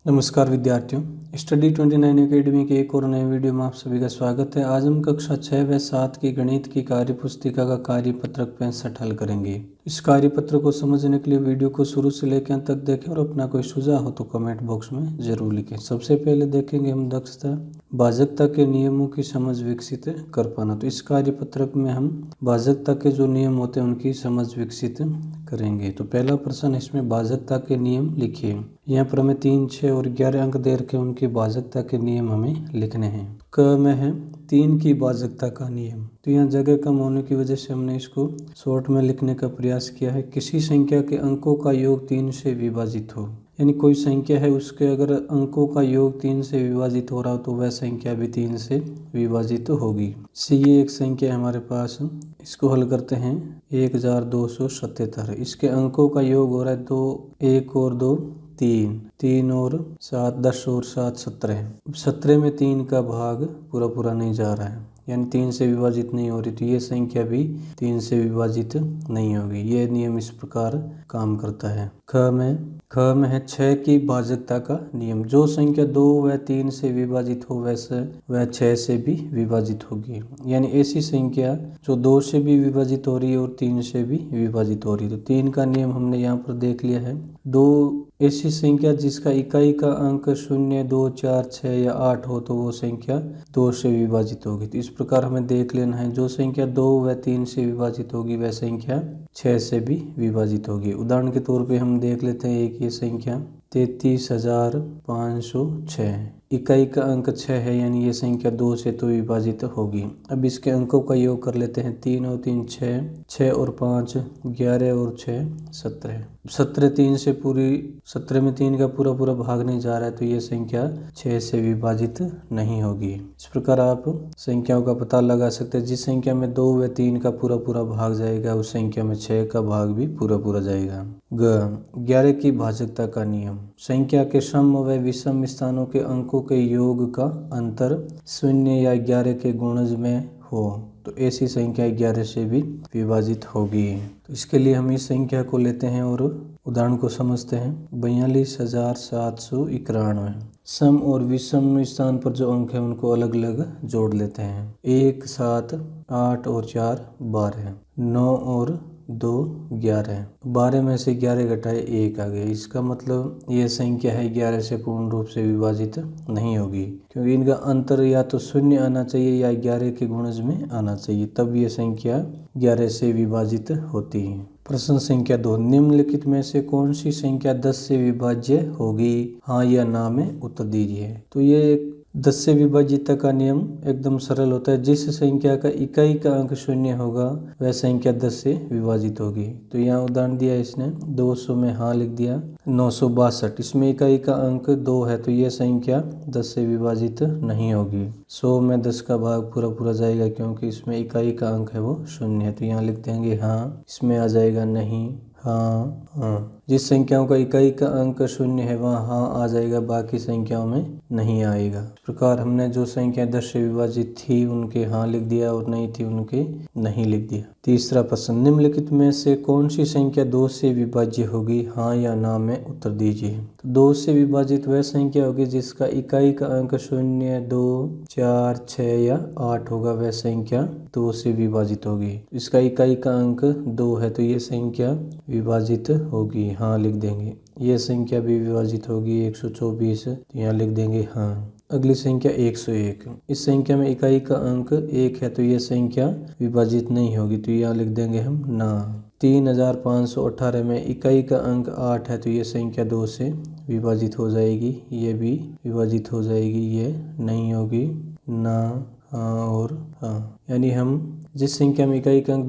नमस्कार विद्यार्थियों, study 29 academy के एक और नए वीडियो में आप सभी का स्वागत है। आज हम कक्षा 6 व 7 की गणित की कार्य पुस्तिका का कार्यपत्रक 65 हल करेंगे। इस कार्यपत्र को समझने के लिए वीडियो को शुरू से लेकर अंत तक देखें और अपना कोई सुझाव हो तो कमेंट बॉक्स में जरूर लिखें। सबसे पहले देखेंगे हम दक्षता भाजकता के नियमों की समझ विकसित कर पाना। तो इस कार्यपत्रक में हम भाजकता के जो नियम होते हैं उनकी समझ विकसित करेंगे। तो पहला प्रश्न इसमें भाजकता के नियम लिखिए। यहाँ पर हमें 3, 6 और 11 अंक दे रखे उनकी भाजकता के नियम हमें लिखने हैं। क में है 3 की भाजकता का नियम। तो यहाँ जगह कम होने की वजह से हमने इसको शॉर्ट में लिखने का प्रयास किया है। किसी संख्या के अंकों का योग 3 से विभाजित हो, यानी कोई संख्या है उसके अगर अंकों का योग 3 से विभाजित हो रहा हो तो वह संख्या भी 3 से विभाजित होगी। ये एक संख्या है हमारे पास, इसको हल करते हैं 1277। इसके अंकों का योग हो रहा है 2, 1 और 2 3, 3 और 7 10 और 7 17। 17 में 3 का भाग पूरा नहीं जा रहा है, यानी 3 से विभाजित नहीं हो रही, तो ये संख्या भी 3 से विभाजित नहीं होगी। ये नियम इस प्रकार काम करता है। ख में है 6 की भाजकता का नियम। जो संख्या 2 व 3 से विभाजित हो वैसे वह 6 से भी विभाजित होगी, यानी ऐसी संख्या जो 2 से भी विभाजित हो रही है और 3 से भी विभाजित हो रही है। तो 3 का नियम हमने यहाँ पर देख लिया है। 2 ऐसी संख्या जिसका इकाई का अंक 0, 2, 4, 6 या 8 हो तो वो संख्या 2 से विभाजित होगी। तो इस प्रकार हमें देख लेना है, जो संख्या 2 व 3 से विभाजित होगी वह संख्या 6 से भी विभाजित होगी। उदाहरण के तौर पे हम देख लेते हैं एक ये संख्या 33,506, इकाई का अंक 6 है, यानी ये संख्या 2 से तो विभाजित होगी। अब इसके अंकों का योग कर लेते हैं। 3 और 3 6, 6 और 5 11 और 6 17। 17 में 3 का पूरा भाग नहीं जा रहा है, तो ये संख्या 6 से विभाजित नहीं होगी। इस प्रकार आप संख्याओं का पता लगा सकते हैं। जिस संख्या में 2 व 3 का पूरा भाग जाएगा उस संख्या में 6 का भाग भी पूरा जाएगा। 11 की भाजकता का नियम। संख्या के सम व विषम स्थानों के अंकों के योग का अंतर 0 या 11 के गुणज में हो तो ऐसी संख्या 11 से भी विभाजित होगी। तो इसके लिए हम इस संख्या को लेते हैं और उदाहरण को समझते हैं। 42,791। सम और विषम स्थान पर जो अंक है उनको अलग अलग जोड़ लेते हैं। 1 7 8 और 4 12, 9 और 2 11। 12 में से 11 घटाए 1 आ गया। इसका मतलब ये संख्या है 11 से पूर्ण रूप से विभाजित नहीं होगी, क्योंकि इनका अंतर या तो 0 आना चाहिए या 11 के गुणज में आना चाहिए, तब ये संख्या 11 से विभाजित होती है। प्रश्न संख्या 2, निम्नलिखित में से कौन सी संख्या 10 से विभाज्य होगी? हाँ या ना में उत्तर दीजिए। तो ये 10 से विभाज्यता का नियम एकदम सरल होता है। जिस संख्या का इकाई का अंक 0 होगा वह संख्या 10 से विभाजित होगी। तो यहाँ उदाहरण दिया इसने, 200 में हाँ लिख दिया। 962, इसमें इकाई का अंक 2 है तो ये संख्या 10 से विभाजित नहीं होगी। 100 में 10 का भाग पूरा जाएगा, क्योंकि इसमें इकाई का अंक है वो 0 है, तो यहाँ लिख देंगे हाँ। इसमें आ जाएगा नहीं, हाँ। जिस संख्याओं का इकाई का अंक 0 है वहाँ हाँ आ जाएगा, बाकी संख्याओं में नहीं आएगा। इस प्रकार हमने जो संख्या 10 से विभाजित थी उनके हाँ लिख दिया और नहीं थी उनके नहीं लिख दिया। तीसरा प्रश्न, निम्नलिखित में से कौन सी संख्या 2 से विभाज्य होगी? हाँ या ना में उत्तर दीजिए। तो 2 से विभाजित वह संख्या होगी जिसका इकाई का अंक 0, 2, 4, 6 या 8 होगा, वह संख्या 2 से विभाजित होगी। इसका इकाई का अंक 2 है तो ये संख्या विभाजित होगी, हाँ लिख देंगे। ये संख्या भी विभाजित होगी 124, यहाँ लिख देंगे हाँ। अगली संख्या 101, इस संख्या में इकाई का अंक 1 है तो ये संख्या विभाजित नहीं होगी, तो यहाँ लिख देंगे हम ना। 3518 में इकाई का अंक 8 है तो ये संख्या 2 से विभाजित हो जाएगी, ये भी विभाजित हो जाएगी, ये नहीं होगी, ना, हाँ और हाँ। यानी हम जिस संख्या में इकाई का अंक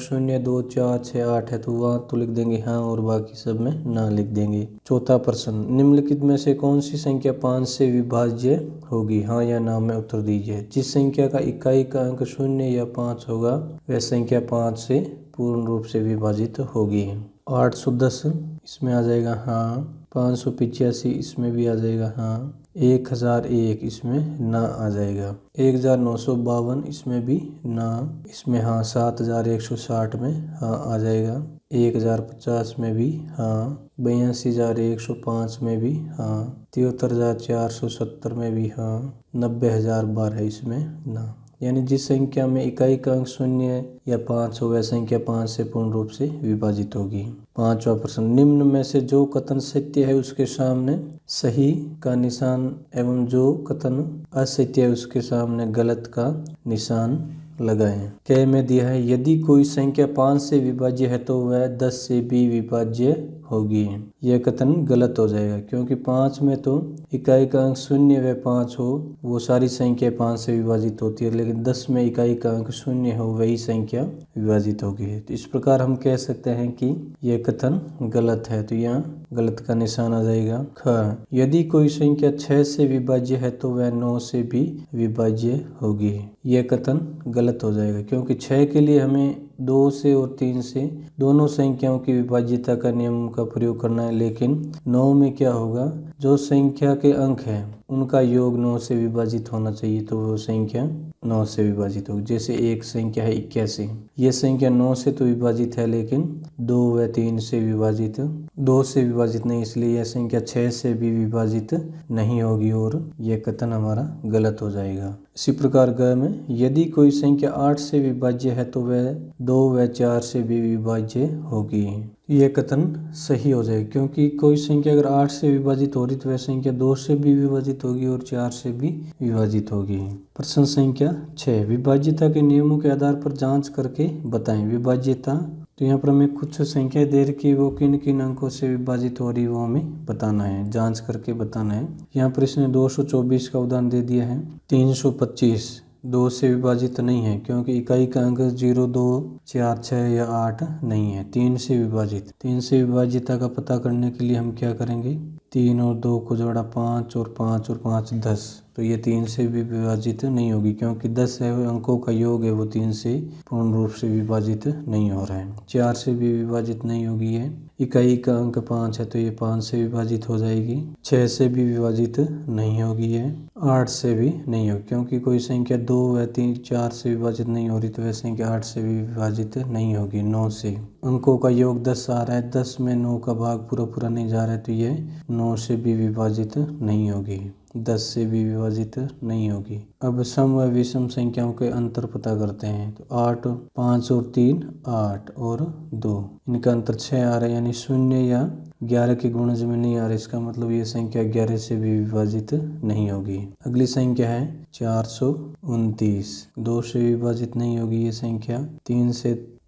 0, 2, 4, 6, 8 है तो वहाँ तो लिख देंगे हाँ और बाकी सब में ना लिख देंगे। चौथा प्रश्न, निम्नलिखित में से कौन सी संख्या 5 से विभाज्य होगी? हाँ या ना में उत्तर दीजिए। जिस संख्या का इकाई का अंक 0 या 5 होगा वह संख्या 5 से पूर्ण रूप से विभाजित होगी। 810, इसमें आ जाएगा हाँ। 585, इसमें भी आ जाएगा हाँ। 1001, इसमें ना आ जाएगा। 1952, इसमें भी ना, इसमें हाँ। 7160 में हाँ आ जाएगा। 1050 में भी हाँ, 82,105 में भी हाँ, 73,470 में भी हाँ, 90,012 इसमें ना। यानी जिस संख्या में इकाई का अंक 0 या 5 हो वह संख्या 5 से पूर्ण रूप से विभाजित होगी। 5वां प्रश्न, निम्न में से जो कथन सत्य है उसके सामने सही का निशान एवं जो कथन असत्य है उसके सामने गलत का निशान लगाएं। क में दिया है, यदि कोई संख्या 5 से विभाज्य है तो वह 10 से भी विभाज्य होगी। यह कथन गलत हो जाएगा क्योंकि 5 में तो इकाई का अंक 0 व 5 हो वो सारी संख्या 5 से विभाजित होती है, लेकिन 10 में इकाई का अंक 0 हो वही संख्या विभाजित होगी। तो इस प्रकार हम कह सकते हैं कि यह कथन गलत है, तो यहाँ गलत का निशान आ जाएगा। ख, यदि कोई संख्या 6 से विभाज्य है तो वह 9 से भी विभाज्य होगी। यह कथन गलत हो जाएगा क्योंकि 6 के लिए हमें 2 से और 3 से दोनों संख्याओं की विभाज्यता का नियम का प्रयोग करना है, लेकिन 9 में क्या होगा, जो संख्या के अंक हैं उनका योग 9 से विभाजित होना चाहिए, तो वो संख्या 9 से विभाजित होगी। जैसे एक संख्या है 81, यह संख्या 9 से तो विभाजित है लेकिन 2 व 3 से विभाजित 2 से विभाजित नहीं, इसलिए यह संख्या 6 से भी विभाजित नहीं होगी और यह कथन हमारा गलत हो जाएगा। इसी प्रकार ग में, यदि कोई संख्या 8 से विभाज्य है तो वह 2 व 4 से भी विभाज्य होगी। यह कथन सही हो जाएगा क्योंकि कोई संख्या अगर 8 से विभाजित हो रही तो वह संख्या 2 से भी विभाजित होगी और 4 से भी विभाजित होगी। प्रश्न संख्या 6, विभाज्यता के नियमों के आधार पर जांच करके बताएं। विभाज्यता, तो यहाँ पर हमें कुछ संख्या दे रखी है, वो किन किन अंकों से विभाजित हो रही है वो हमें बताना है, जांच करके बताना है। यहाँ पर इसने 224 का उदाहरण दे दिया है। 325 2 से विभाजित नहीं है क्योंकि इकाई का अंक 0, 2, 4, 6 या 8 नहीं है। 3 से विभाजित, 3 से विभाज्यता का पता करने के लिए हम क्या करेंगे, 3 और 2 को जोड़ा 5 और 5 और 5 10, तो ये 3 से भी विभाजित नहीं होगी क्योंकि 10 है अंकों का योग है, वो 3 से पूर्ण रूप से विभाजित नहीं हो रहा है। 4 से भी विभाजित नहीं होगी है, इकाई का अंक 5 है तो ये 5 से विभाजित हो जाएगी। 6 से भी विभाजित नहीं होगी है, 8 से भी नहीं होगी क्योंकि कोई संख्या 2 व 3 4 से विभाजित नहीं हो रही तो वह संख्या 8 से भी विभाजित नहीं होगी। 9 से, अंकों का योग 10 आ रहा है, 10 में 9 का भाग पूरा नहीं जा रहा है तो ये 9 से भी विभाजित नहीं होगी, 10 से भी विभाजित नहीं होगी। अब सम व विषम संख्याओं के अंतर पता करते हैं। तो 8, 5 और 3 8 और 2, इनका अंतर 6 आ रहा है, यानी 0 या 11 के गुणज में नहीं आ रहा, इसका मतलब ये संख्या 11 से भी विभाजित नहीं होगी। अगली संख्या है 429, 2 से विभाजित नहीं होगी ये संख्या।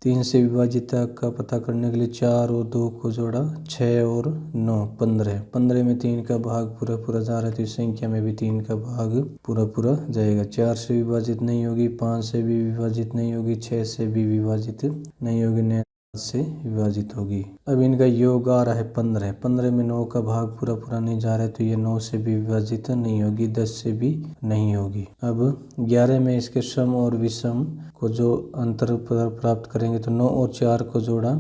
3 से विभाजितता का पता करने के लिए 4 और 2 को जोड़ा, 6 और 9 15, 15 में 3 का भाग पूरा जा रहा है तो इस संख्या में भी 3 का भाग पूरा जाएगा। 4 से विभाजित नहीं होगी, 5 से भी विभाजित नहीं होगी, 6 से भी विभाजित नहीं होगी, से विभाजित होगी। अब इनका योग आ रहा है 15, 15 में 9 का भाग पूरा नहीं जा रहा है तो ये 9 से भी विभाजित नहीं होगी, 10 से भी नहीं होगी। अब 11 में इसके सम और विषम को जो अंतर प्राप्त करेंगे तो 9 और 4 को जोड़ा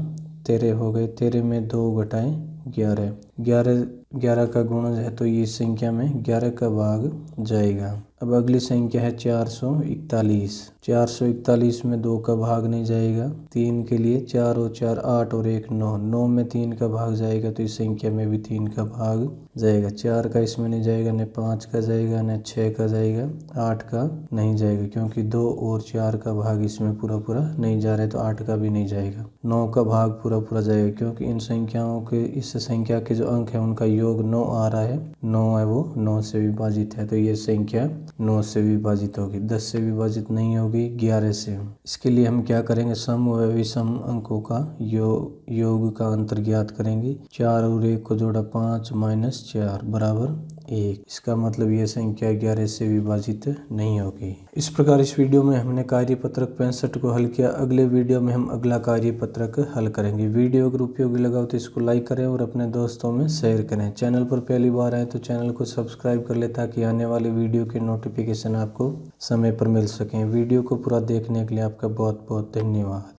13 हो गए, 13 में 2 घटाएं 11, 11 का गुणज है तो ये संख्या में 11 का भाग जाएगा। अब अगली संख्या है 441, 441 में 2 का भाग नहीं जाएगा, 3 के लिए 4 और 4 8 और 1 9, 9 में 3 का भाग जाएगा तो इस संख्या में भी 3 का भाग जाएगा। 4 का इसमें नहीं जाएगा, न 5 का जाएगा, न 6 का जाएगा, 8 का नहीं जाएगा क्योंकि 2 और 4 का भाग इसमें पूरा नहीं जा रहा है तो 8 का भी नहीं जाएगा। 9 का भाग पूरा जाएगा क्योंकि इन संख्याओं के, इस संख्या के जो अंक है उनका योग 9 आ रहा है, 9 है वो 9 से विभाजित है तो ये संख्या 9 से विभाजित होगी। 10 से विभाजित नहीं होगी, 11 से। इसके लिए हम क्या करेंगे, सम व विषम अंकों का योग का अंतर ज्ञात करेंगे। 4 और 1 को जोड़ा 5 - 4 बराबर 1, इसका मतलब यह संख्या 11 से विभाजित नहीं होगी। इस प्रकार इस वीडियो में हमने कार्यपत्रक 65 को हल किया। अगले वीडियो में हम अगला कार्यपत्रक हल करेंगे। वीडियो अगर उपयोगी लगा हो तो इसको लाइक करें और अपने दोस्तों में शेयर करें। चैनल पर पहली बार आए तो चैनल को सब्सक्राइब कर ले ताकि आने वाले वीडियो के नोटिफिकेशन आपको समय पर मिल सकें। वीडियो को पूरा देखने के लिए आपका बहुत बहुत धन्यवाद।